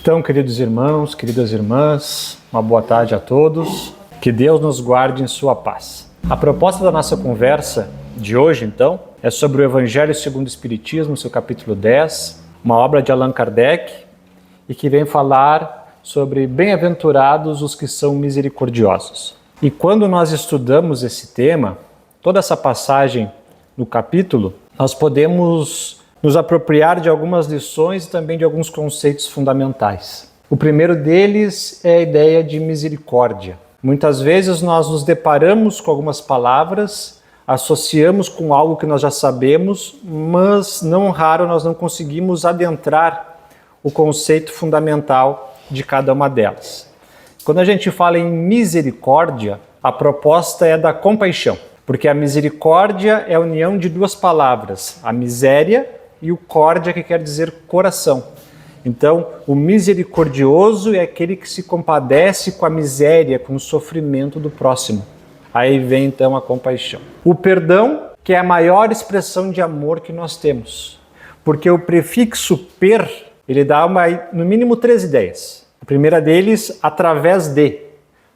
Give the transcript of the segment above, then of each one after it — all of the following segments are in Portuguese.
Então, queridos irmãos, queridas irmãs, uma boa tarde a todos. Que Deus nos guarde em sua paz. A proposta da nossa conversa de hoje, então, é sobre o Evangelho segundo o Espiritismo, seu capítulo 10, uma obra de Allan Kardec, e que vem falar sobre bem-aventurados os que são misericordiosos. E quando nós estudamos esse tema, toda essa passagem no capítulo, nós podemos nos apropriar de algumas lições e também de alguns conceitos fundamentais. O primeiro deles é a ideia de misericórdia. Muitas vezes nós nos deparamos com algumas palavras, associamos com algo que nós já sabemos, mas não raro nós não conseguimos adentrar o conceito fundamental de cada uma delas. Quando a gente fala em misericórdia, a proposta é da compaixão, porque a misericórdia é a união de duas palavras, a miséria e o córdia, que quer dizer coração. Então, o misericordioso é aquele que se compadece com a miséria, com o sofrimento do próximo. Aí vem então a compaixão. O perdão, que é a maior expressão de amor que nós temos, porque o prefixo per, ele dá no mínimo 3 ideias. A primeira deles, através de.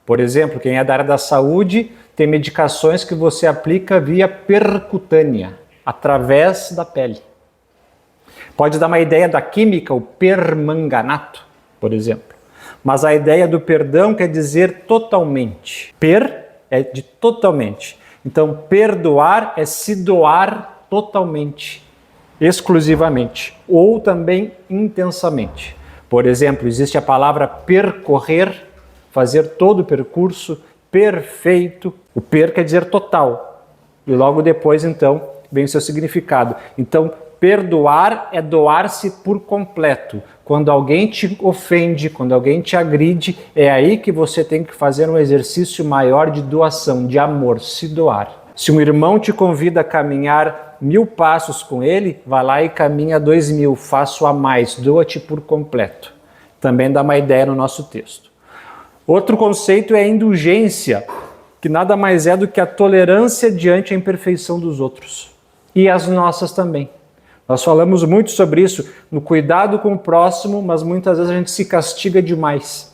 Por exemplo, quem é da área da saúde, tem medicações que você aplica via percutânea, através da pele. Pode dar uma ideia da química, o permanganato, por exemplo. Mas a ideia do perdão quer dizer totalmente. Per é de totalmente. Então, perdoar é se doar totalmente, exclusivamente, ou também intensamente. Por exemplo, existe a palavra percorrer, fazer todo o percurso perfeito. O per quer dizer total. E logo depois, então, vem o seu significado. Então, perdoar é doar-se por completo. Quando alguém te ofende, quando alguém te agride, é aí que você tem que fazer um exercício maior de doação, de amor, se doar. Se um irmão te convida a caminhar 1000 passos com ele, vá lá e caminha 2000, faça a mais, doa-te por completo. Também dá uma ideia no nosso texto. Outro conceito é a indulgência, que nada mais é do que a tolerância diante a imperfeição dos outros. E as nossas também. Nós falamos muito sobre isso, no cuidado com o próximo, mas muitas vezes a gente se castiga demais.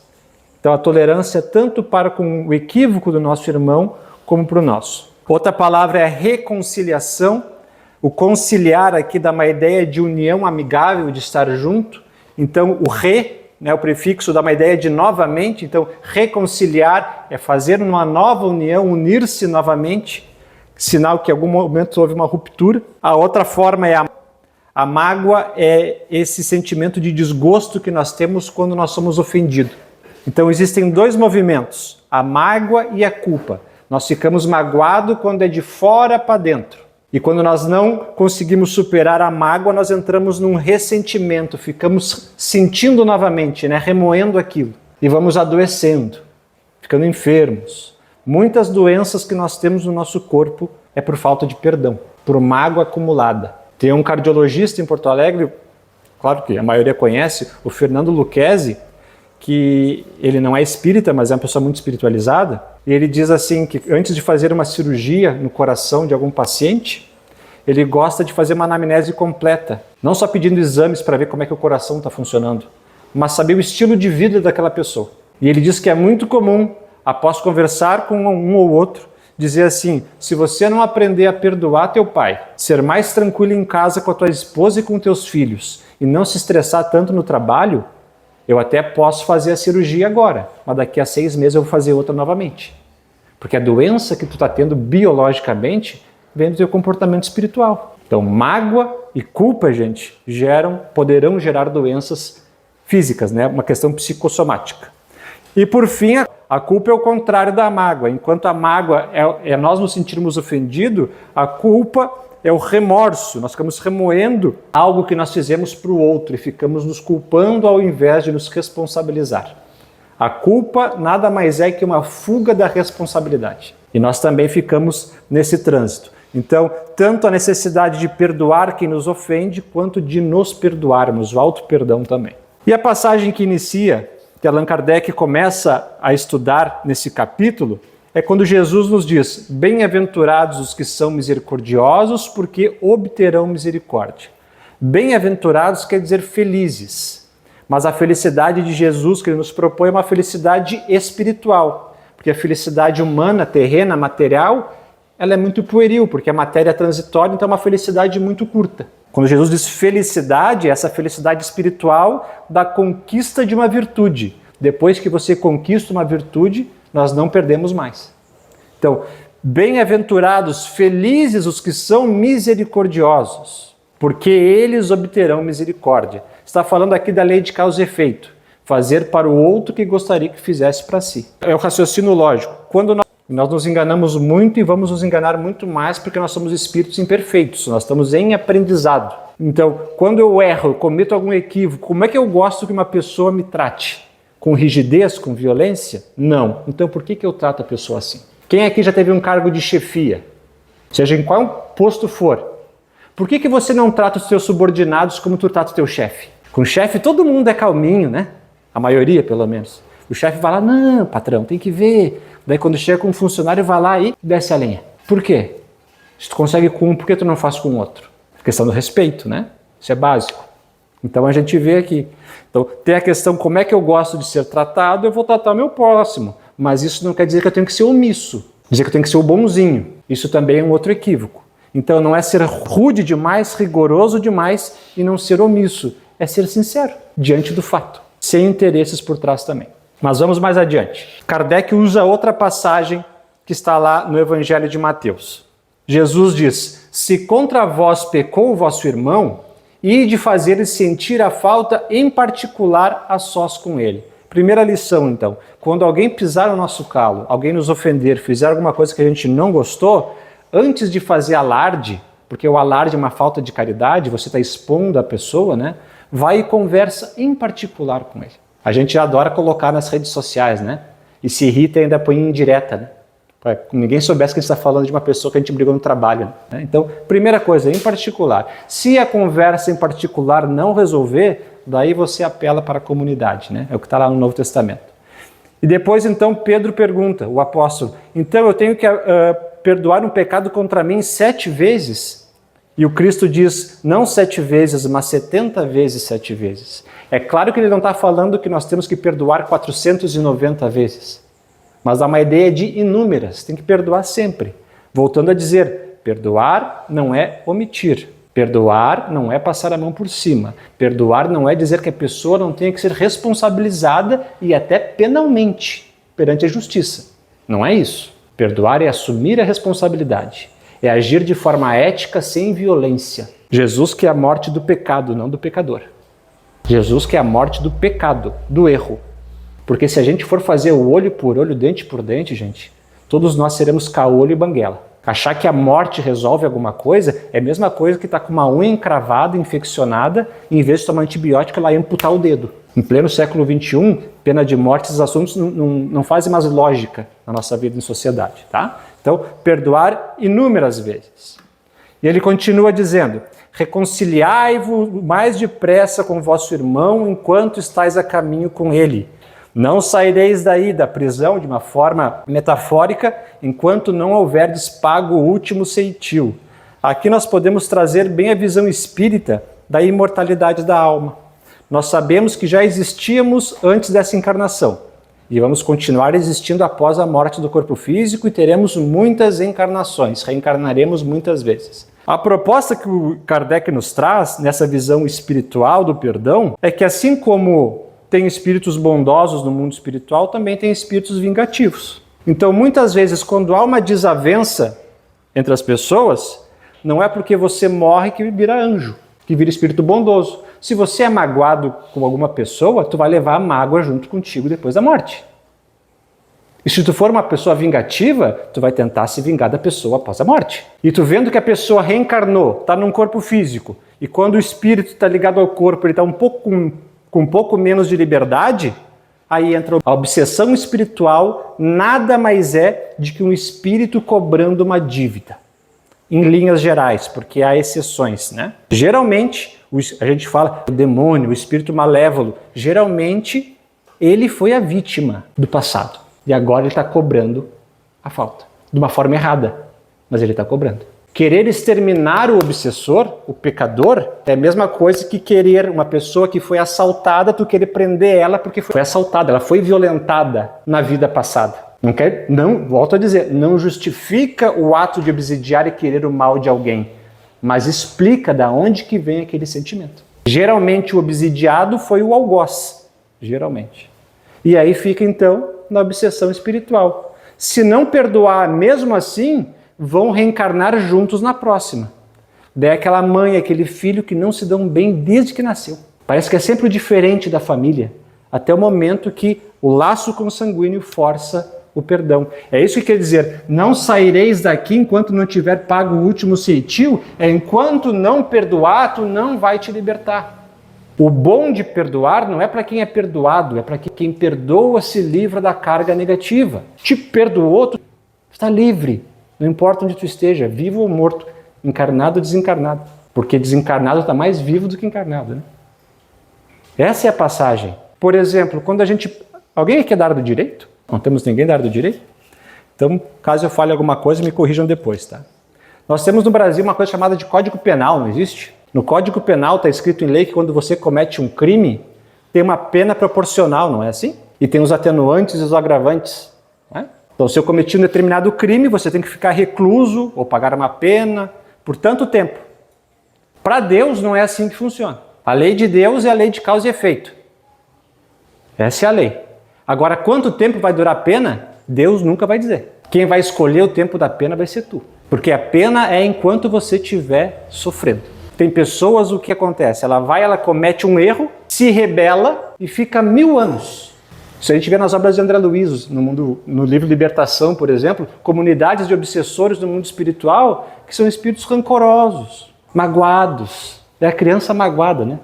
Então a tolerância é tanto para com o equívoco do nosso irmão, como para o nosso. Outra palavra é reconciliação. O conciliar aqui dá uma ideia de união amigável, de estar junto. Então o o prefixo dá uma ideia de novamente. Então reconciliar é fazer uma nova união, unir-se novamente, sinal que em algum momento houve uma ruptura. A outra forma é a mágoa, é esse sentimento de desgosto que nós temos quando nós somos ofendidos. Então existem 2 movimentos, a mágoa e a culpa. Nós ficamos magoados quando é de fora para dentro. E quando nós não conseguimos superar a mágoa, nós entramos num ressentimento, ficamos sentindo novamente, remoendo aquilo. E vamos adoecendo, ficando enfermos. Muitas doenças que nós temos no nosso corpo é por falta de perdão, por mágoa acumulada. Tem um cardiologista em Porto Alegre, claro que a maioria conhece, o Fernando Lucchesi, que ele não é espírita, mas é uma pessoa muito espiritualizada, e ele diz assim que antes de fazer uma cirurgia no coração de algum paciente, ele gosta de fazer uma anamnese completa, não só pedindo exames para ver como é que o coração está funcionando, mas saber o estilo de vida daquela pessoa. E ele diz que é muito comum, após conversar com um ou outro, dizer assim, se você não aprender a perdoar teu pai, ser mais tranquilo em casa com a tua esposa e com teus filhos, e não se estressar tanto no trabalho, eu até posso fazer a cirurgia agora, mas daqui a 6 meses eu vou fazer outra novamente. Porque a doença que tu está tendo biologicamente vem do teu comportamento espiritual. Então, mágoa e culpa, gente, poderão gerar doenças físicas, uma questão psicossomática. E por fim, a culpa é o contrário da mágoa. Enquanto a mágoa é nós nos sentirmos ofendidos, a culpa é o remorso. Nós ficamos remoendo algo que nós fizemos para o outro e ficamos nos culpando ao invés de nos responsabilizar. A culpa nada mais é que uma fuga da responsabilidade. E nós também ficamos nesse trânsito. Então, tanto a necessidade de perdoar quem nos ofende, quanto de nos perdoarmos, o auto-perdão também. E a passagem que inicia, que Allan Kardec começa a estudar nesse capítulo, é quando Jesus nos diz, bem-aventurados os que são misericordiosos, porque obterão misericórdia. Bem-aventurados quer dizer felizes. Mas a felicidade de Jesus que ele nos propõe é uma felicidade espiritual. Porque a felicidade humana, terrena, material, ela é muito pueril, porque a matéria é transitória, então é uma felicidade muito curta. Quando Jesus diz felicidade, é essa felicidade espiritual da conquista de uma virtude. Depois que você conquista uma virtude, nós não perdemos mais. Então, bem-aventurados, felizes os que são misericordiosos, porque eles obterão misericórdia. Está falando aqui da lei de causa e efeito. Fazer para o outro que gostaria que fizesse para si. É o raciocínio lógico. Quando nós nos enganamos muito e vamos nos enganar muito mais porque nós somos espíritos imperfeitos, nós estamos em aprendizado. Então, quando eu erro, eu cometo algum equívoco, como é que eu gosto que uma pessoa me trate? Com rigidez, com violência? Não. Então, por que eu trato a pessoa assim? Quem aqui já teve um cargo de chefia? Seja em qual posto for. Por que você não trata os seus subordinados como tu trata o teu chefe? Com o chefe todo mundo é calminho, né? A maioria, pelo menos. O chefe vai lá, não, patrão, tem que ver. Daí quando chega com um funcionário, vai lá e desce a lenha. Por quê? Se tu consegue com um, por que tu não faz com o outro? Questão do respeito, né? Isso é básico. Então a gente vê aqui. Então tem a questão, como é que eu gosto de ser tratado, eu vou tratar o meu próximo. Mas isso não quer dizer que eu tenho que ser omisso. Dizer que eu tenho que ser o bonzinho. Isso também é um outro equívoco. Então não é ser rude demais, rigoroso demais e não ser omisso. É ser sincero diante do fato. Sem interesses por trás também. Mas vamos mais adiante. Kardec usa outra passagem que está lá no Evangelho de Mateus. Jesus diz, se contra vós pecou o vosso irmão, ide fazer-lhe sentir a falta em particular a sós com ele. Primeira lição, então. Quando alguém pisar no nosso calo, alguém nos ofender, fizer alguma coisa que a gente não gostou, antes de fazer alarde, porque o alarde é uma falta de caridade, você está expondo a pessoa, né? Vai e conversa em particular com ele. A gente adora colocar nas redes sociais, né? E se irrita e ainda põe em indireta, né? Para que ninguém soubesse que a gente está falando de uma pessoa que a gente brigou no trabalho. Né? Então, primeira coisa, em particular. Se a conversa em particular não resolver, daí você apela para a comunidade, né? É o que está lá no Novo Testamento. E depois, então, Pedro pergunta, o apóstolo, então eu tenho que perdoar um pecado contra mim 7 vezes? E o Cristo diz, não 7 vezes, mas 70 vezes 7 vezes. É claro que ele não está falando que nós temos que perdoar 490 vezes. Mas há uma ideia de inúmeras, tem que perdoar sempre. Voltando a dizer, perdoar não é omitir. Perdoar não é passar a mão por cima. Perdoar não é dizer que a pessoa não tenha que ser responsabilizada e até penalmente perante a justiça. Não é isso. Perdoar é assumir a responsabilidade. É agir de forma ética sem violência. Jesus quer a morte do pecado, não do pecador. Jesus quer a morte do pecado, do erro. Porque se a gente for fazer o olho por olho, dente por dente, gente, todos nós seremos caolho e banguela. Achar que a morte resolve alguma coisa é a mesma coisa que estar com uma unha encravada, infeccionada, e em vez de tomar antibiótico, ela ia amputar o dedo. Em pleno século XXI, pena de morte, esses assuntos não fazem mais lógica na nossa vida em sociedade, tá? Então, perdoar inúmeras vezes. E ele continua dizendo, reconciliai-vos mais depressa com vosso irmão enquanto estáis a caminho com ele. Não saireis daí da prisão de uma forma metafórica enquanto não houverdes pago o último ceitil. Aqui nós podemos trazer bem a visão espírita da imortalidade da alma. Nós sabemos que já existíamos antes dessa encarnação e vamos continuar existindo após a morte do corpo físico e teremos muitas encarnações, reencarnaremos muitas vezes. A proposta que o Kardec nos traz nessa visão espiritual do perdão é que assim como tem espíritos bondosos no mundo espiritual, também tem espíritos vingativos. Então, muitas vezes, quando há uma desavença entre as pessoas, não é porque você morre que vira anjo, que vira espírito bondoso. Se você é magoado com alguma pessoa, tu vai levar a mágoa junto contigo depois da morte. E se tu for uma pessoa vingativa, tu vai tentar se vingar da pessoa após a morte. E tu vendo que a pessoa reencarnou, está num corpo físico, e quando o espírito está ligado ao corpo, ele está com um pouco menos de liberdade, aí entra a obsessão espiritual, nada mais é de que um espírito cobrando uma dívida. Em linhas gerais, porque há exceções, né? Geralmente, a gente fala o demônio, o espírito malévolo, geralmente ele foi a vítima do passado. E agora ele está cobrando a falta. De uma forma errada, mas ele está cobrando. Querer exterminar o obsessor, o pecador, é a mesma coisa que querer uma pessoa que foi assaltada, tu querer prender ela porque foi assaltada, ela foi violentada na vida passada. Não, volto a dizer, não justifica o ato de obsidiar e querer o mal de alguém, mas explica da onde que vem aquele sentimento. Geralmente o obsidiado foi o algoz, geralmente. E aí fica então na obsessão espiritual. Se não perdoar mesmo assim, vão reencarnar juntos na próxima. Daí aquela mãe, aquele filho que não se dão bem desde que nasceu. Parece que é sempre o diferente da família, até o momento que o laço consanguíneo força o perdão. É isso que quer dizer, não saireis daqui enquanto não tiver pago o último ceitil, enquanto não perdoar, tu não vai te libertar. O bom de perdoar não é para quem é perdoado, é para que quem perdoa se livra da carga negativa. Te perdoou, tu está livre. Não importa onde tu esteja, vivo ou morto, encarnado ou desencarnado. Porque desencarnado está mais vivo do que encarnado, né? Essa é a passagem. Por exemplo, quando a gente... Alguém aqui é da área do direito? Não temos ninguém da área do direito? Então, caso eu fale alguma coisa, me corrijam depois, tá? Nós temos no Brasil uma coisa chamada de Código Penal, não existe? No Código Penal está escrito em lei que quando você comete um crime, tem uma pena proporcional, não é assim? E tem os atenuantes e os agravantes, né? Então, se eu cometi um determinado crime, você tem que ficar recluso ou pagar uma pena por tanto tempo. Para Deus não é assim que funciona. A lei de Deus é a lei de causa e efeito. Essa é a lei. Agora, quanto tempo vai durar a pena? Deus nunca vai dizer. Quem vai escolher o tempo da pena vai ser tu. Porque a pena é enquanto você estiver sofrendo. Tem pessoas, o que acontece? Ela comete um erro, se rebela e fica 1000 anos. Se a gente vê nas obras de André Luiz, no livro Libertação, por exemplo, comunidades de obsessores no mundo espiritual que são espíritos rancorosos, magoados. É a criança magoada, né?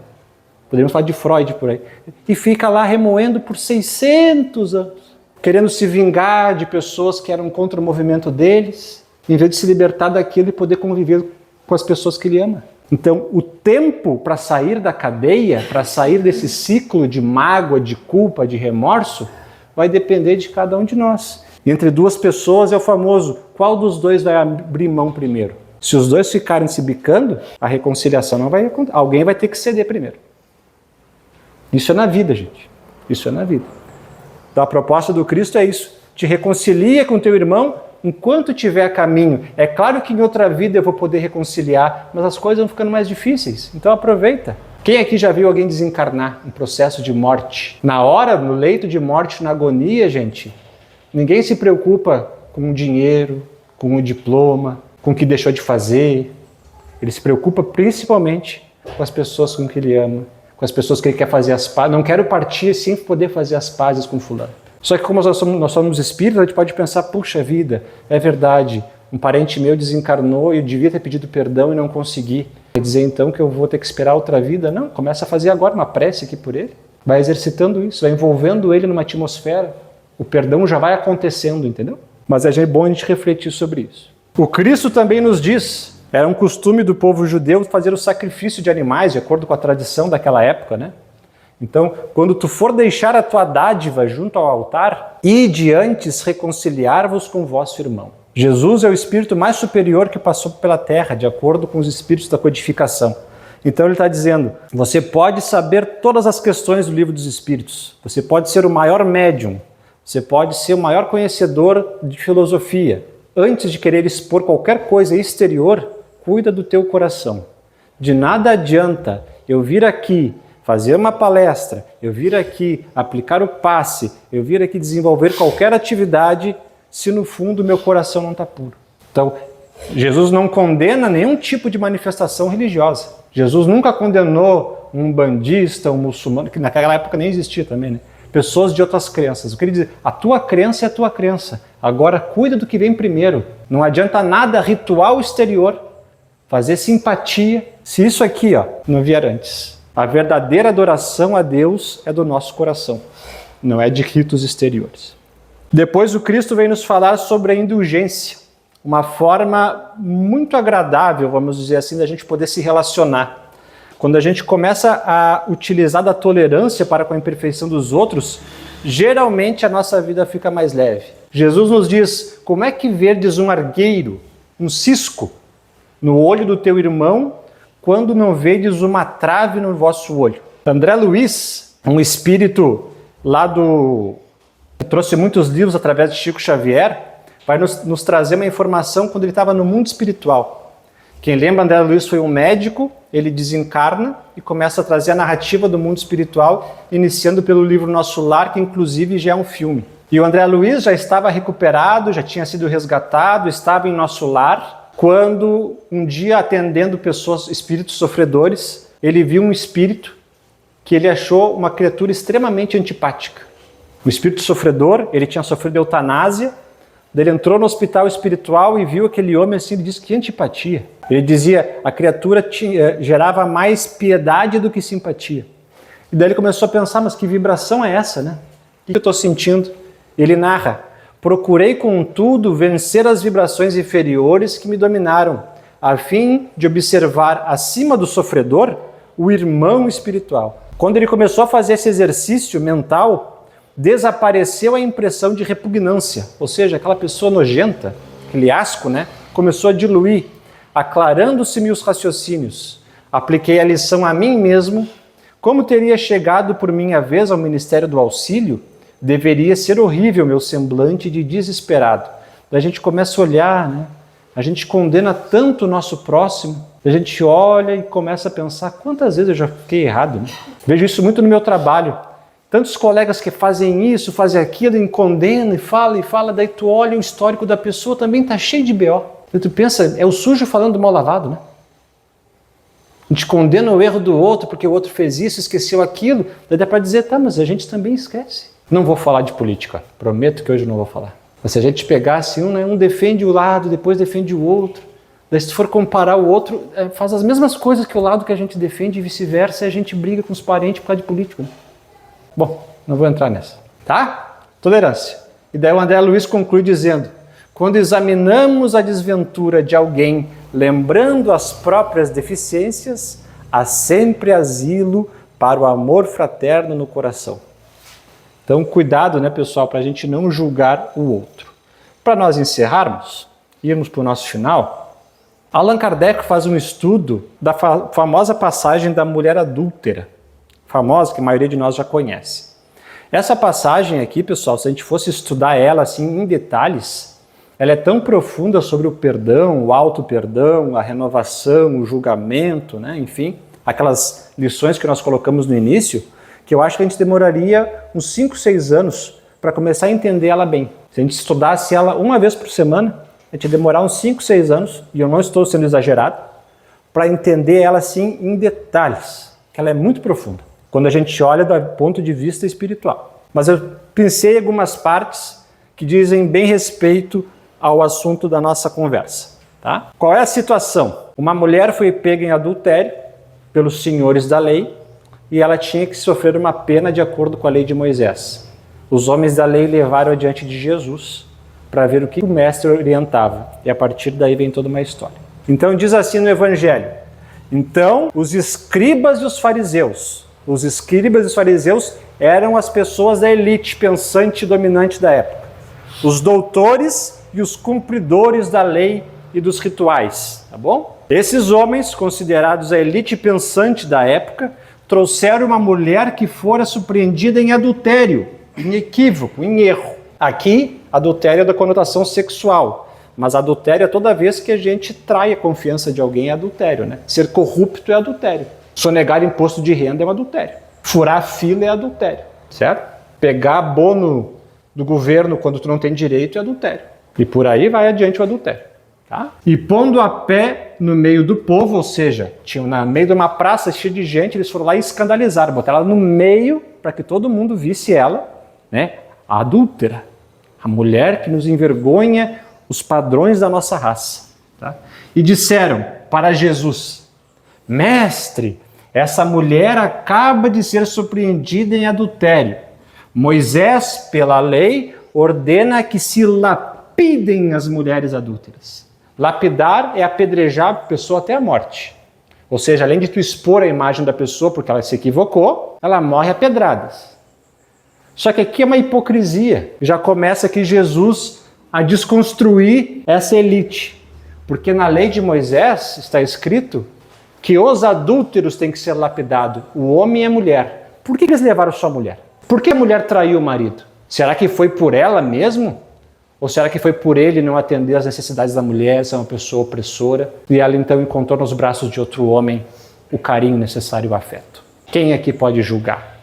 Podemos falar de Freud por aí. E fica lá remoendo por 600 anos, querendo se vingar de pessoas que eram contra o movimento deles, em vez de se libertar daquilo e poder conviver com as pessoas que ele ama. Então, o tempo para sair da cadeia, para sair desse ciclo de mágoa, de culpa, de remorso, vai depender de cada um de nós. Entre duas pessoas é o famoso, qual dos dois vai abrir mão primeiro? Se os dois ficarem se bicando, a reconciliação não vai acontecer. Alguém vai ter que ceder primeiro. Isso é na vida, gente. Isso é na vida. Então a proposta do Cristo é isso. Te reconcilia com teu irmão enquanto tiver caminho. É claro que em outra vida eu vou poder reconciliar, mas as coisas vão ficando mais difíceis. Então aproveita. Quem aqui já viu alguém desencarnar em processo de morte? Na hora, no leito de morte, na agonia, gente, ninguém se preocupa com o dinheiro, com o diploma, com o que deixou de fazer. Ele se preocupa principalmente com as pessoas com que ele ama, com as pessoas que ele quer fazer as pazes. Não quero partir sem poder fazer as pazes com fulano. Só que como nós somos espíritos, a gente pode pensar, puxa vida, é verdade, um parente meu desencarnou e eu devia ter pedido perdão e não consegui. Quer dizer então que eu vou ter que esperar outra vida? Não, começa a fazer agora uma prece aqui por ele. Vai exercitando isso, vai envolvendo ele numa atmosfera. O perdão já vai acontecendo, entendeu? Mas é bom a gente refletir sobre isso. O Cristo também nos diz, era um costume do povo judeu fazer o sacrifício de animais, de acordo com a tradição daquela época, né? Então, quando tu for deixar a tua dádiva junto ao altar, ide antes reconciliar-vos com vosso irmão. Jesus é o espírito mais superior que passou pela terra, de acordo com os espíritos da codificação. Então ele está dizendo, você pode saber todas as questões do livro dos espíritos, você pode ser o maior médium, você pode ser o maior conhecedor de filosofia. Antes de querer expor qualquer coisa exterior, cuida do teu coração. De nada adianta eu vir aqui fazer uma palestra, eu vir aqui aplicar o passe, eu vir aqui desenvolver qualquer atividade, se no fundo meu coração não está puro. Então, Jesus não condena nenhum tipo de manifestação religiosa. Jesus nunca condenou um bandista, um muçulmano, que naquela época nem existia também, né? Pessoas de outras crenças. Eu queria dizer, a tua crença é a tua crença. Agora cuida do que vem primeiro. Não adianta nada ritual exterior, fazer simpatia, se isso aqui não vier antes. A verdadeira adoração a Deus é do nosso coração, não é de ritos exteriores. Depois o Cristo vem nos falar sobre a indulgência, uma forma muito agradável, vamos dizer assim, da gente poder se relacionar. Quando a gente começa a utilizar da tolerância para com a imperfeição dos outros, geralmente a nossa vida fica mais leve. Jesus nos diz, como é que verdes um argueiro, um cisco, no olho do teu irmão, quando não vedes uma trave no vosso olho. André Luiz, um espírito que trouxe muitos livros através de Chico Xavier, vai nos trazer uma informação quando ele estava no mundo espiritual. Quem lembra, André Luiz foi um médico, ele desencarna e começa a trazer a narrativa do mundo espiritual, iniciando pelo livro Nosso Lar, que inclusive já é um filme. E o André Luiz já estava recuperado, já tinha sido resgatado, estava em Nosso Lar, quando um dia, atendendo espíritos sofredores, ele viu um espírito que ele achou uma criatura extremamente antipática. O espírito sofredor, ele tinha sofrido eutanásia, daí ele entrou no hospital espiritual e viu aquele homem assim, ele disse, que antipatia. Ele dizia, a criatura gerava mais piedade do que simpatia. E daí ele começou a pensar, mas que vibração é essa, né? O que eu estou sentindo? Ele narra, procurei contudo vencer as vibrações inferiores que me dominaram, a fim de observar acima do sofredor o irmão espiritual. Quando ele começou a fazer esse exercício mental, desapareceu a impressão de repugnância, ou seja, aquela pessoa nojenta, aquele asco, né, começou a diluir, aclarando-se-me os raciocínios. Apliquei a lição a mim mesmo. Como teria chegado por minha vez ao Ministério do Auxílio, deveria ser horrível meu semblante de desesperado. A gente começa a olhar, né? A gente condena tanto o nosso próximo, a gente olha e começa a pensar quantas vezes eu já fiquei errado, né? Vejo isso muito no meu trabalho. Tantos colegas que fazem isso, fazem aquilo, e condenam e fala, daí tu olha o histórico da pessoa, também está cheio de BO. E tu pensa, é o sujo falando do mal lavado, né? A gente condena o erro do outro porque o outro fez isso, esqueceu aquilo, daí dá para dizer, tá, mas a gente também esquece. Não vou falar de política, prometo que hoje não vou falar. Mas se a gente pegar assim, um defende o lado, depois defende o outro, daí se tu for comparar o outro, faz as mesmas coisas que o lado que a gente defende e vice-versa, e a gente briga com os parentes por causa de político, né? Bom, não vou entrar nessa, tá? Tolerância. E daí o André Luiz conclui dizendo, quando examinamos a desventura de alguém, lembrando as próprias deficiências, há sempre asilo para o amor fraterno no coração. Então, cuidado, né, pessoal, para a gente não julgar o outro. Para nós encerrarmos, irmos para o nosso final, Allan Kardec faz um estudo da famosa passagem da mulher adúltera, famosa que a maioria de nós já conhece. Essa passagem aqui, pessoal, se a gente fosse estudar ela assim em detalhes, ela é tão profunda sobre o perdão, o auto-perdão, a renovação, o julgamento, né, enfim, aquelas lições que nós colocamos no início, que eu acho que a gente demoraria uns 5, 6 anos para começar a entender ela bem. Se a gente estudasse ela uma vez por semana, a gente ia demorar uns 5, 6 anos, e eu não estou sendo exagerado, para entender ela assim em detalhes, que ela é muito profunda, quando a gente olha do ponto de vista espiritual. Mas eu pensei em algumas partes que dizem bem respeito ao assunto da nossa conversa. Tá? Qual é a situação? Uma mulher foi pega em adultério pelos senhores da lei, e ela tinha que sofrer uma pena de acordo com a lei de Moisés. Os homens da lei levaram adiante de Jesus para ver o que o mestre orientava. E a partir daí vem toda uma história. Então diz assim no Evangelho. Então os escribas e os fariseus eram as pessoas da elite pensante e dominante da época. Os doutores e os cumpridores da lei e dos rituais. Tá bom? Esses homens, considerados a elite pensante da época, trouxeram uma mulher que fora surpreendida em adultério, em equívoco, em erro. Aqui, adultério é da conotação sexual, mas adultério é toda vez que a gente trai a confiança de alguém é adultério, né? Ser corrupto é adultério. Sonegar imposto de renda é um adultério. Furar fila é adultério, certo? Pegar abono do governo quando tu não tem direito é adultério. E por aí vai adiante o adultério. Tá? E pondo a pé no meio do povo, ou seja, tinham no meio de uma praça cheia de gente, eles foram lá e escandalizaram, botaram ela no meio para que todo mundo visse ela, né, a adúltera, a mulher que nos envergonha os padrões da nossa raça. Tá? E disseram para Jesus, mestre, essa mulher acaba de ser surpreendida em adultério. Moisés, pela lei, ordena que se lapidem as mulheres adúlteras. Lapidar é apedrejar a pessoa até a morte. Ou seja, além de tu expor a imagem da pessoa porque ela se equivocou, ela morre a pedradas. Só que aqui é uma hipocrisia. Já começa aqui Jesus a desconstruir essa elite. Porque na lei de Moisés está escrito que os adúlteros têm que ser lapidados, o homem e a mulher. Por que eles levaram só a mulher? Por que a mulher traiu o marido? Será que foi por ela mesmo? Ou será que foi por ele não atender às necessidades da mulher, ser uma pessoa opressora, e ela então encontrou nos braços de outro homem o carinho necessário e o afeto? Quem aqui pode julgar?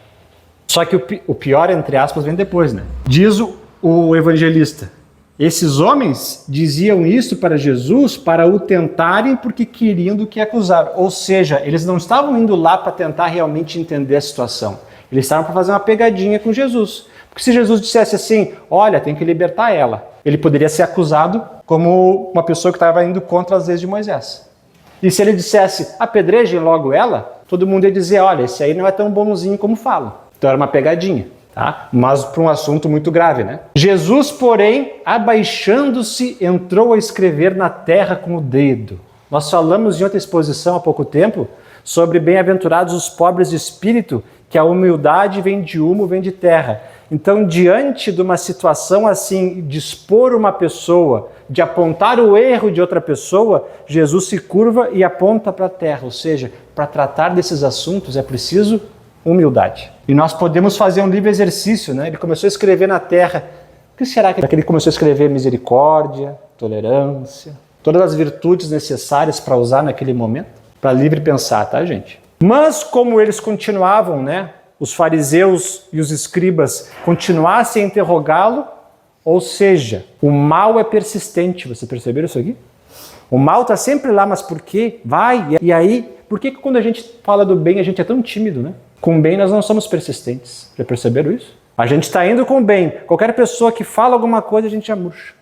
Só que o pior, entre aspas, vem depois, né? Diz o evangelista: esses homens diziam isso para Jesus para o tentarem porque queriam do que acusar. Ou seja, eles não estavam indo lá para tentar realmente entender a situação. Eles estavam para fazer uma pegadinha com Jesus. Porque se Jesus dissesse assim, olha, tem que libertar ela, ele poderia ser acusado como uma pessoa que estava indo contra as leis de Moisés. E se ele dissesse, apedrejem logo ela, todo mundo ia dizer, olha, esse aí não é tão bonzinho como fala. Então era uma pegadinha, tá? Mas para um assunto muito grave, né? Jesus, porém, abaixando-se, entrou a escrever na terra com o dedo. Nós falamos em outra exposição há pouco tempo sobre bem-aventurados os pobres de espírito, que a humildade vem de humo, vem de terra. Então, diante de uma situação assim, de expor uma pessoa, de apontar o erro de outra pessoa, Jesus se curva e aponta para a terra. Ou seja, para tratar desses assuntos é preciso humildade. E nós podemos fazer um livre exercício, né? Ele começou a escrever na terra. O que será que ele começou a escrever? Misericórdia, tolerância, todas as virtudes necessárias para usar naquele momento, para livre pensar, tá, gente? Mas como eles continuavam, né? Os fariseus e os escribas continuassem a interrogá-lo, ou seja, o mal é persistente. Você perceberam isso aqui? O mal está sempre lá, mas por quê? Vai, e aí? Por que quando a gente fala do bem a gente é tão tímido, né? Com o bem nós não somos persistentes. Já perceberam isso? A gente está indo com o bem. Qualquer pessoa que fala alguma coisa a gente já murcha.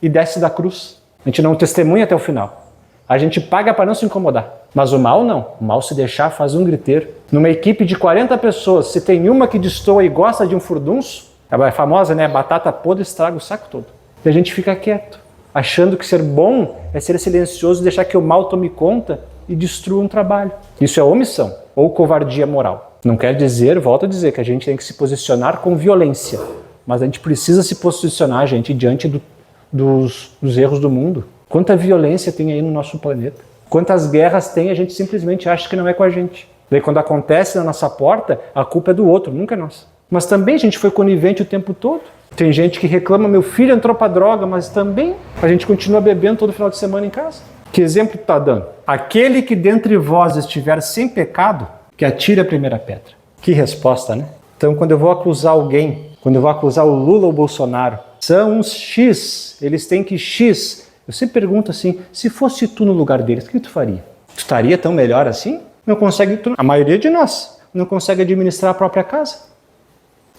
E desce da cruz. A gente não testemunha até o final. A gente paga para não se incomodar. Mas o mal não. O mal, se deixar, faz um griteiro. Numa equipe de 40 pessoas, se tem uma que destoa e gosta de um furdunço, é famosa, né? Batata podre estraga o saco todo. E a gente fica quieto, achando que ser bom é ser silencioso e deixar que o mal tome conta e destrua um trabalho. Isso é omissão ou covardia moral. Não quer dizer, volto a dizer, que a gente tem que se posicionar com violência. Mas a gente precisa se posicionar, gente, diante dos erros do mundo. Quanta violência tem aí no nosso planeta. Quantas guerras tem, a gente simplesmente acha que não é com a gente. Daí quando acontece na nossa porta, a culpa é do outro, nunca é nossa. Mas também a gente foi conivente o tempo todo. Tem gente que reclama, meu filho entrou pra droga, mas também a gente continua bebendo todo final de semana em casa. Que exemplo tu está dando? Aquele que dentre vós estiver sem pecado, que atire a primeira pedra. Que resposta, né? Então quando eu vou acusar alguém, quando eu vou acusar o Lula ou o Bolsonaro, são uns X, eles têm que X. Eu sempre pergunto assim, se fosse tu no lugar deles, o que tu faria? Tu estaria tão melhor assim? Não consegue, a maioria de nós não consegue administrar a própria casa.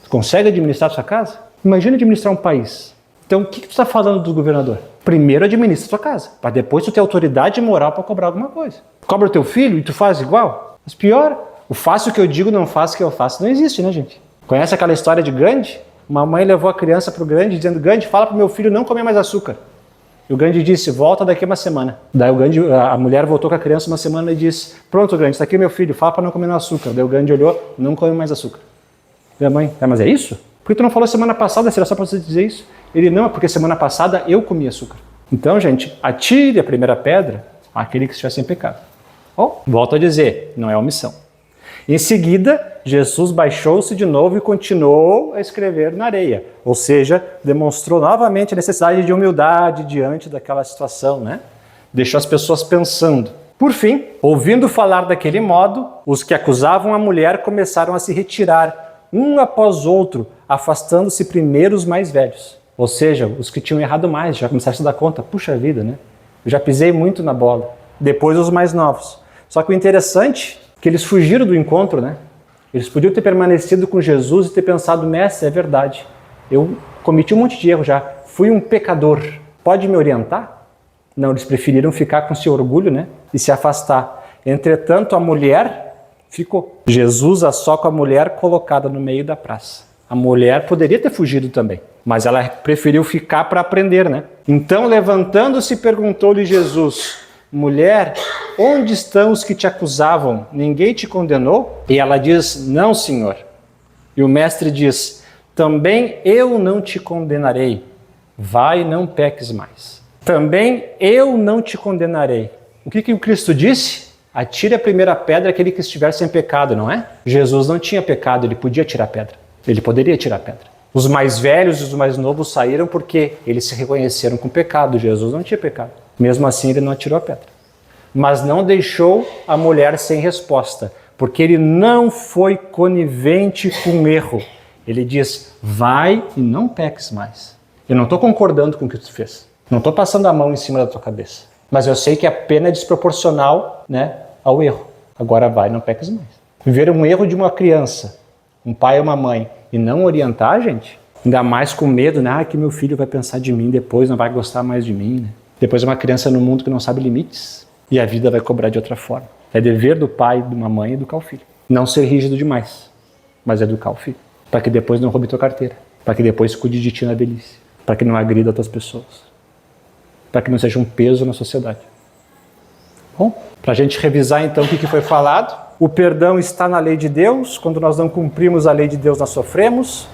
Tu consegue administrar a sua casa? Imagina administrar um país. Então o que tu está falando do governador? Primeiro administra a tua casa, para depois tu ter autoridade moral para cobrar alguma coisa. Cobra o teu filho e tu faz igual? Mas pior, o faço o que eu digo, não faço o que eu faço. Não existe, né, gente? Conhece aquela história de Gandhi? Uma mãe levou a criança para o Gandhi dizendo, Gandhi, fala para o meu filho não comer mais açúcar. E o Gandhi disse, volta daqui uma semana. Daí o Gandhi, a mulher voltou com a criança uma semana e disse, pronto, Gandhi, está aqui meu filho, fala para não comer açúcar. Daí o Gandhi olhou, não come mais açúcar. Daí a mãe, mas é isso? Por que tu não falou semana passada, se era só para você dizer isso? Ele, não, é porque semana passada eu comi açúcar. Então, gente, atire a primeira pedra àquele que estiver sem pecado. Volto a dizer, não é omissão. Em seguida, Jesus baixou-se de novo e continuou a escrever na areia. Ou seja, demonstrou novamente a necessidade de humildade diante daquela situação, né? Deixou as pessoas pensando. Por fim, ouvindo falar daquele modo, os que acusavam a mulher começaram a se retirar, um após outro, afastando-se primeiro os mais velhos. Ou seja, os que tinham errado mais, já começaram a se dar conta, puxa vida, né? Eu já pisei muito na bola. Depois os mais novos. Só que o interessante é que eles fugiram do encontro, né? Eles podiam ter permanecido com Jesus e ter pensado, mestre, é verdade, eu cometi um monte de erro já, fui um pecador, pode me orientar? Não, eles preferiram ficar com seu orgulho, né? E se afastar. Entretanto, a mulher ficou. Jesus a só com a mulher colocada no meio da praça. A mulher poderia ter fugido também, mas ela preferiu ficar para aprender, né? Então, levantando-se, perguntou-lhe Jesus, mulher, onde estão os que te acusavam? Ninguém te condenou? E ela diz, não, Senhor. E o mestre diz, também eu não te condenarei. Vai e não peques mais. Também eu não te condenarei. O que o Cristo disse? Atire a primeira pedra aquele que estiver sem pecado, não é? Jesus não tinha pecado, ele podia tirar a pedra. Ele poderia tirar a pedra. Os mais velhos e os mais novos saíram porque eles se reconheceram com pecado. Jesus não tinha pecado. Mesmo assim, ele não atirou a pedra. Mas não deixou a mulher sem resposta, porque ele não foi conivente com o erro. Ele diz, vai e não peques mais. Eu não estou concordando com o que tu fez. Não estou passando a mão em cima da tua cabeça. Mas eu sei que a pena é desproporcional, né, ao erro. Agora vai e não peques mais. Ver um erro de uma criança, um pai ou uma mãe, e não orientar, gente, ainda mais com medo, né, que meu filho vai pensar de mim depois, não vai gostar mais de mim, né? Depois é uma criança no mundo que não sabe limites. E a vida vai cobrar de outra forma. É dever do pai, de uma mãe, educar o filho. Não ser rígido demais, mas educar o filho. Para que depois não roube tua carteira. Para que depois cuide de ti na velhice. Para que não agrida outras pessoas. Para que não seja um peso na sociedade. Bom, para a gente revisar então o que foi falado. O perdão está na lei de Deus. Quando nós não cumprimos a lei de Deus, nós sofremos.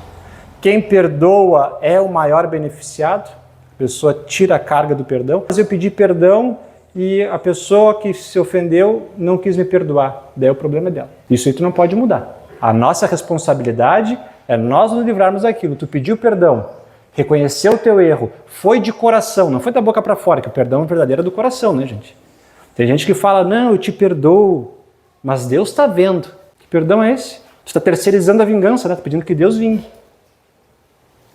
Quem perdoa é o maior beneficiado. A pessoa tira a carga do perdão. Mas eu pedi perdão e a pessoa que se ofendeu não quis me perdoar. Daí o problema é dela. Isso aí tu não pode mudar. A nossa responsabilidade é nós nos livrarmos daquilo. Tu pediu perdão, reconheceu o teu erro, foi de coração, não foi da boca para fora, que o perdão é verdadeiro do coração, né, gente? Tem gente que fala, não, eu te perdoo, mas Deus está vendo. Que perdão é esse? Tu está terceirizando a vingança, né? Tá pedindo que Deus vingue.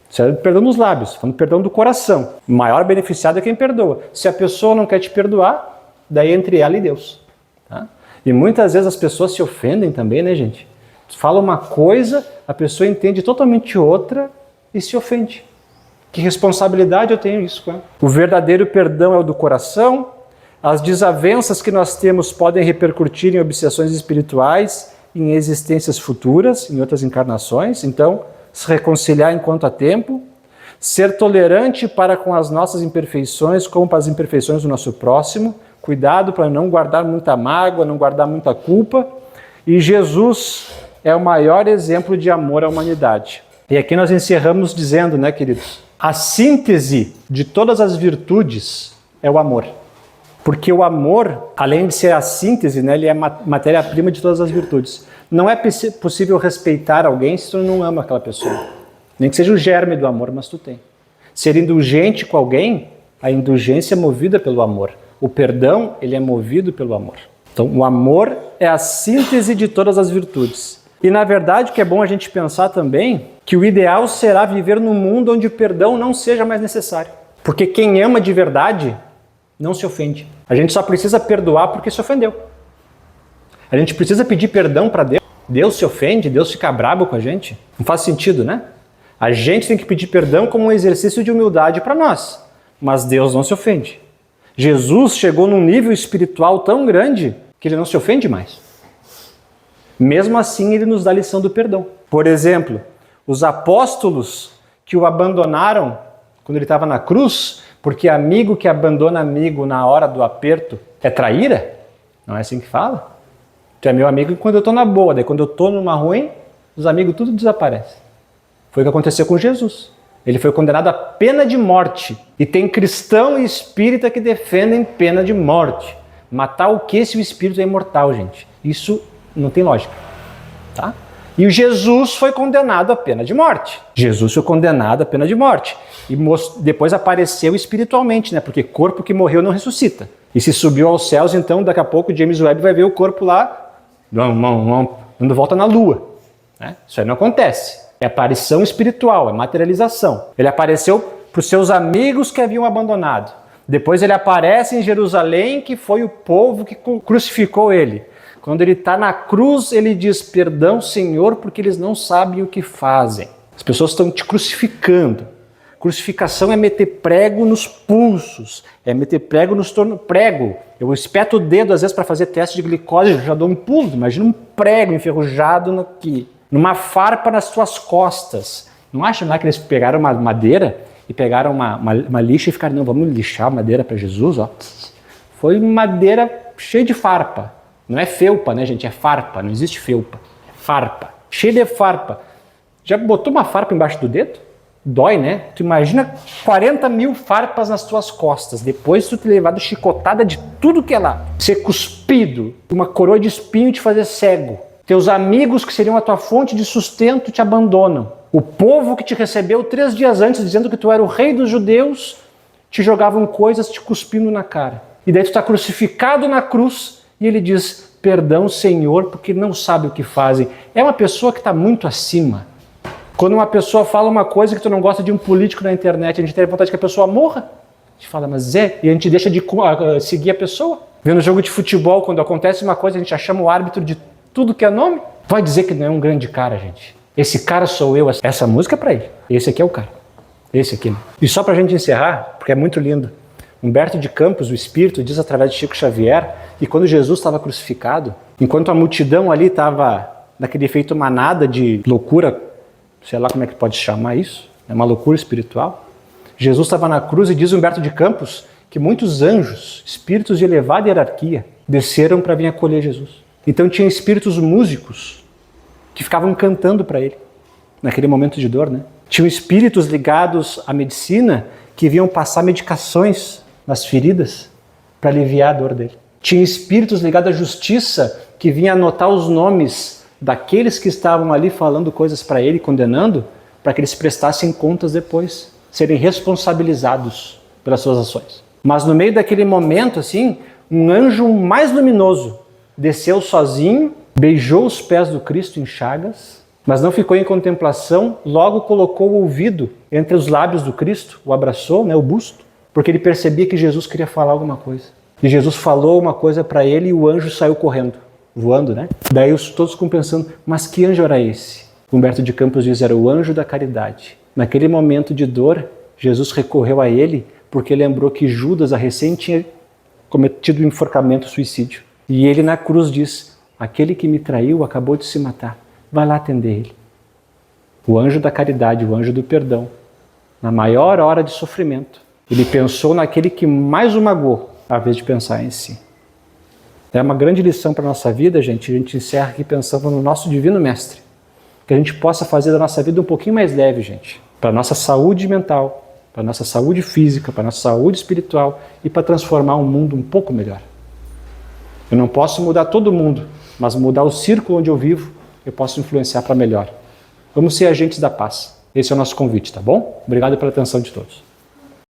Isso é perdão dos lábios, falando perdão do coração. O maior beneficiado é quem perdoa. Se a pessoa não quer te perdoar, daí é entre ela e Deus. Tá? E muitas vezes as pessoas se ofendem também, né, gente? Fala uma coisa, a pessoa entende totalmente outra e se ofende. Que responsabilidade eu tenho isso com ela? O verdadeiro perdão é o do coração. As desavenças que nós temos podem repercutir em obsessões espirituais, em existências futuras, em outras encarnações. Então, se reconciliar enquanto há tempo, ser tolerante para com as nossas imperfeições, como para as imperfeições do nosso próximo, cuidado para não guardar muita mágoa, não guardar muita culpa, e Jesus é o maior exemplo de amor à humanidade. E aqui nós encerramos dizendo, né, queridos, a síntese de todas as virtudes é o amor. Porque o amor, além de ser a síntese, né, ele é matéria-prima de todas as virtudes. Não é possível respeitar alguém se tu não ama aquela pessoa. Nem que seja o germe do amor, mas tu tem. Ser indulgente com alguém, a indulgência é movida pelo amor. O perdão, ele é movido pelo amor. Então, o amor é a síntese de todas as virtudes. E, na verdade, o que é bom a gente pensar também, que o ideal será viver num mundo onde o perdão não seja mais necessário. Porque quem ama de verdade não se ofende. A gente só precisa perdoar porque se ofendeu. A gente precisa pedir perdão para Deus. Deus se ofende, Deus fica brabo com a gente. Não faz sentido, né? A gente tem que pedir perdão como um exercício de humildade para nós. Mas Deus não se ofende. Jesus chegou num nível espiritual tão grande que ele não se ofende mais. Mesmo assim, ele nos dá a lição do perdão. Por exemplo, os apóstolos que o abandonaram quando ele estava na cruz, porque amigo que abandona amigo na hora do aperto é traíra? Não é assim que fala? Tu é meu amigo quando eu estou na boa, daí quando eu estou numa ruim, os amigos tudo desaparecem. Foi o que aconteceu com Jesus. Ele foi condenado à pena de morte. E tem cristão e espírita que defendem pena de morte. Matar o que se o espírito é imortal, gente? Isso não tem lógica. Tá? E o Jesus foi condenado à pena de morte. Jesus foi condenado à pena de morte. E depois apareceu espiritualmente, né? Porque corpo que morreu não ressuscita. E se subiu aos céus, então daqui a pouco James Webb vai ver o corpo lá dando volta na lua. Né? Isso aí não acontece. É aparição espiritual, é materialização. Ele apareceu para os seus amigos que haviam abandonado. Depois ele aparece em Jerusalém, que foi o povo que crucificou ele. Quando ele está na cruz, ele diz, perdão, Senhor, porque eles não sabem o que fazem. As pessoas estão te crucificando. Crucificação é meter prego nos pulsos, é meter prego nos tornos. Prego. Eu espeto o dedo, às vezes, para fazer teste de glicose, já dou um pulo. Imagina um prego enferrujado aqui. Numa farpa nas tuas costas. Não acham lá que eles pegaram uma madeira e pegaram uma lixa e ficaram, não, vamos lixar a madeira para Jesus? Ó. Foi madeira cheia de farpa. Não é felpa, né, gente? É farpa. Não existe felpa. É farpa. Cheia de farpa. Já botou uma farpa embaixo do dedo? Dói, né? Tu imagina 40 mil farpas nas tuas costas, depois de tu ter levado chicotada de tudo que é lá, ser cuspido, uma coroa de espinho te fazer cego, teus amigos que seriam a tua fonte de sustento te abandonam, o povo que te recebeu 3 dias antes dizendo que tu era o rei dos judeus, te jogavam coisas te cuspindo na cara. E daí tu está crucificado na cruz e ele diz, perdão, Senhor, porque não sabe o que fazem. É uma pessoa que está muito acima. Quando uma pessoa fala uma coisa que tu não gosta de um político na internet, a gente tem vontade que a pessoa morra. A gente fala, mas e a gente deixa de seguir a pessoa. Vendo jogo de futebol, quando acontece uma coisa, a gente já chama o árbitro de tudo que é nome. Vai dizer que não é um grande cara, gente. Esse cara sou eu, essa música é pra ele. Esse aqui é o cara. Esse aqui. E só pra gente encerrar, porque é muito lindo. Humberto de Campos, o Espírito, diz através de Chico Xavier que quando Jesus estava crucificado, enquanto a multidão ali estava naquele efeito manada de loucura, sei lá como é que pode chamar isso, é uma loucura espiritual. Jesus estava na cruz e diz Humberto de Campos que muitos anjos, espíritos de elevada hierarquia, desceram para vir acolher Jesus. Então tinha espíritos músicos que ficavam cantando para ele, naquele momento de dor, né? Tinham espíritos ligados à medicina que vinham passar medicações nas feridas para aliviar a dor dele. Tinha espíritos ligados à justiça que vinham anotar os nomes daqueles que estavam ali falando coisas para ele, condenando, para que eles prestassem contas depois, serem responsabilizados pelas suas ações. Mas no meio daquele momento, assim, um anjo mais luminoso desceu sozinho, beijou os pés do Cristo em chagas, mas não ficou em contemplação, logo colocou o ouvido entre os lábios do Cristo, o abraçou, né, o busto, porque ele percebia que Jesus queria falar alguma coisa. E Jesus falou uma coisa para ele e o anjo saiu correndo, voando, né? Daí todos ficam pensando, mas que anjo era esse? Humberto de Campos diz, era o anjo da caridade. Naquele momento de dor, Jesus recorreu a ele porque lembrou que Judas, a recém, tinha cometido um enforcamento, suicídio. E ele na cruz diz, aquele que me traiu acabou de se matar. Vai lá atender ele. O anjo da caridade, o anjo do perdão, na maior hora de sofrimento, ele pensou naquele que mais o magoou, ao invés de pensar em si. É uma grande lição para a nossa vida, gente. A gente encerra aqui pensando no nosso Divino Mestre. Que a gente possa fazer da nossa vida um pouquinho mais leve, gente. Para a nossa saúde mental, para a nossa saúde física, para a nossa saúde espiritual e para transformar um mundo um pouco melhor. Eu não posso mudar todo mundo, mas mudar o círculo onde eu vivo, eu posso influenciar para melhor. Vamos ser agentes da paz. Esse é o nosso convite, tá bom? Obrigado pela atenção de todos.